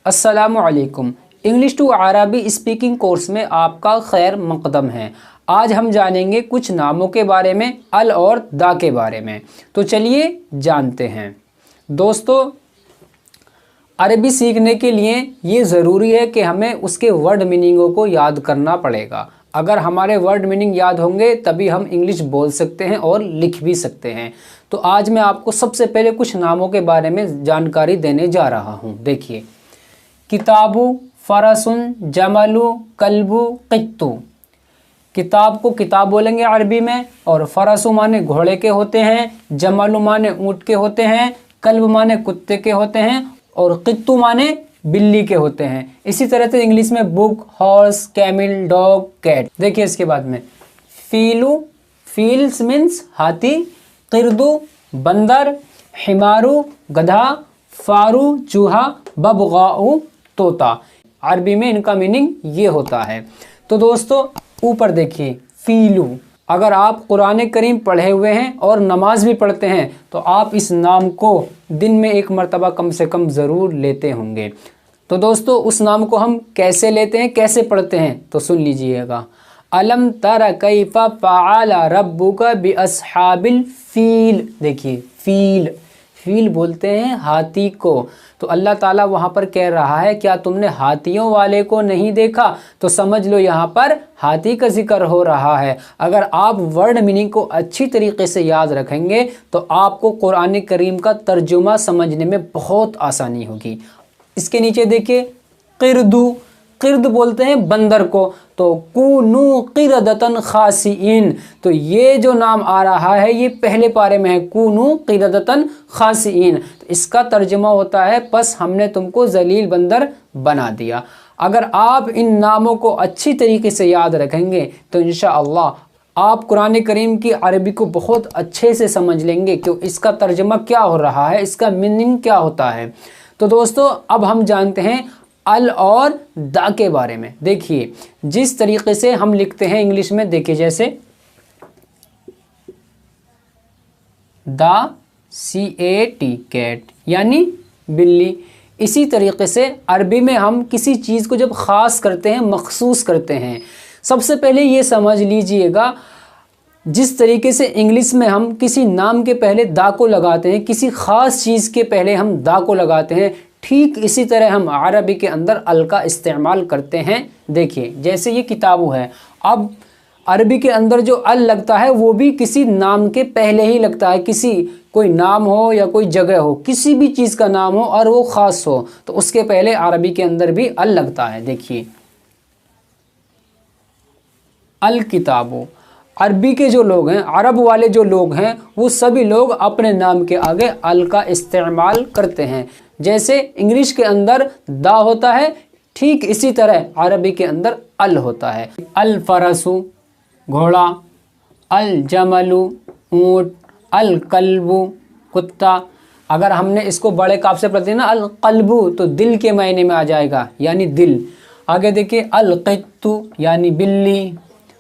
अस्सलामु अलैकुम। English to अरबी स्पीकिंग कोर्स में आपका खैर मकदम है। आज हम जानेंगे कुछ नामों के बारे में, अल और दा के बारे में। तो चलिए जानते हैं। दोस्तों, अरबी सीखने के लिए ये ज़रूरी है कि हमें उसके वर्ड मीनिंगों को याद करना पड़ेगा। अगर हमारे वर्ड मीनिंग याद होंगे तभी हम इंग्लिश बोल सकते हैं और लिख भी सकते हैं। तो आज मैं आपको सबसे पहले कुछ नामों के बारे में जानकारी देने जा रहा हूँ। देखिए, किताबु, फरसुन, जमलु, कल्बु, क़ित्तु। किताब को किताब बोलेंगे अरबी में, और फरसु माने घोड़े के होते हैं, जमलु माने ऊँट के होते हैं, कल्ब माने कुत्ते के होते हैं, और क़ित्तु माने बिल्ली के होते हैं। इसी तरह से इंग्लिश में book, horse, camel, dog, cat. देखिए इसके बाद में फीलु, फील्स मीन्स हाथी, क़िर्दु बंदर, हिमारू गधा, फारू चूहा, बबगाउ तोता। अरबी में इनका मीनिंग ये होता है। तो दोस्तों ऊपर देखिए फीलू। अगर आप कुरान करीम पढ़े हुए हैं और नमाज भी पढ़ते हैं तो आप इस नाम को दिन में एक मर्तबा कम से कम ज़रूर लेते होंगे। तो दोस्तों उस नाम को हम कैसे लेते हैं, कैसे पढ़ते हैं, तो सुन लीजिएगा। अलम तरा कैफा फ़अल रब्बुका बिअस्हाबिल फील। देखिए फील, फील बोलते हैं हाथी को। तो अल्लाह ताला वहाँ पर कह रहा है क्या तुमने हाथियों वाले को नहीं देखा? तो समझ लो यहाँ पर हाथी का जिक्र हो रहा है। अगर आप वर्ड मीनिंग को अच्छी तरीके से याद रखेंगे तो आपको कुरान करीम का तर्जुमा समझने में बहुत आसानी होगी। इसके नीचे देखिए क़िर्दु, क़िर्द बोलते हैं बंदर को। तो कूनू क़िरदतन खासिइन। तो ये जो नाम आ रहा है ये पहले पारे में है, कूनू क़िरदतन खासिइन। तो इसका तर्जुमा होता है बस हमने तुमको जलील बंदर बना दिया। अगर आप इन नामों को अच्छी तरीके से याद रखेंगे तो इंशाअल्लाह आप कुरान करीम की अरबी को बहुत अच्छे से समझ लेंगे कि इसका तर्जुमा क्या हो रहा है, इसका मीनिंग क्या होता है। तो दोस्तों अब हम जानते हैं अल और दा के बारे में। देखिए जिस तरीके से हम लिखते हैं इंग्लिश में, देखिए जैसे दा, CAT कैट यानी बिल्ली। इसी तरीके से अरबी में हम किसी चीज़ को जब ख़ास करते हैं, मखसूस करते हैं। सबसे पहले ये समझ लीजिएगा, जिस तरीके से इंग्लिश में हम किसी नाम के पहले दा को लगाते हैं, किसी ख़ास चीज़ के पहले हम दा को लगाते हैं, ठीक इसी तरह हम अरबी के अंदर अल का इस्तेमाल करते हैं। देखिए जैसे ये किताबु है, अब अरबी के अंदर जो अल लगता है वो भी किसी नाम के पहले ही लगता है। किसी कोई नाम हो या कोई जगह हो, किसी भी चीज़ का नाम हो और वो ख़ास हो तो उसके पहले अरबी के अंदर भी अल लगता है। देखिए अल किताबो। अरबी के जो लोग हैं, अरब वाले जो लोग हैं, वो सभी लोग अपने नाम के आगे अल का इस्तेमाल करते हैं। जैसे इंग्लिश के अंदर दा होता है, ठीक इसी तरह अरबी के अंदर अल होता है। अल फरसु घोड़ा, अल जमलु ऊँट, अल कल्बु कुत्ता। अगर हमने इसको बड़े काफ से पढ़ते हैं ना, अल कल्बु, तो दिल के मायने में आ जाएगा, यानी दिल। आगे देखिए अल क़ित्तु यानी बिल्ली।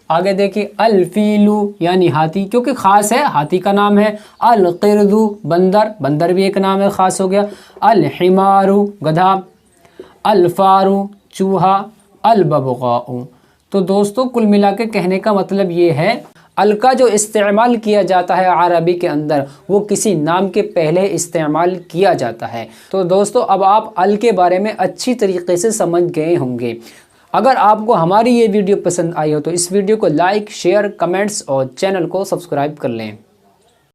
आगे देखिए अल फीलू यानी हाथी, क्योंकि ख़ास है, हाथी का नाम है। अल क़िर्दु बंदर, बंदर भी एक नाम है, ख़ास हो गया। अल हिमारू गधा, अल फारू चूहा, अल बबगाउ। तो दोस्तों कुल मिला के कहने का मतलब ये है, अल का जो इस्तेमाल किया जाता है अरबी के अंदर वो किसी नाम के पहले इस्तेमाल किया जाता है। तो दोस्तों अब आप अल के बारे में अच्छी तरीके से समझ गए होंगे। अगर आपको हमारी ये वीडियो पसंद आई हो तो इस वीडियो को लाइक, शेयर, कमेंट्स और चैनल को सब्सक्राइब कर लें।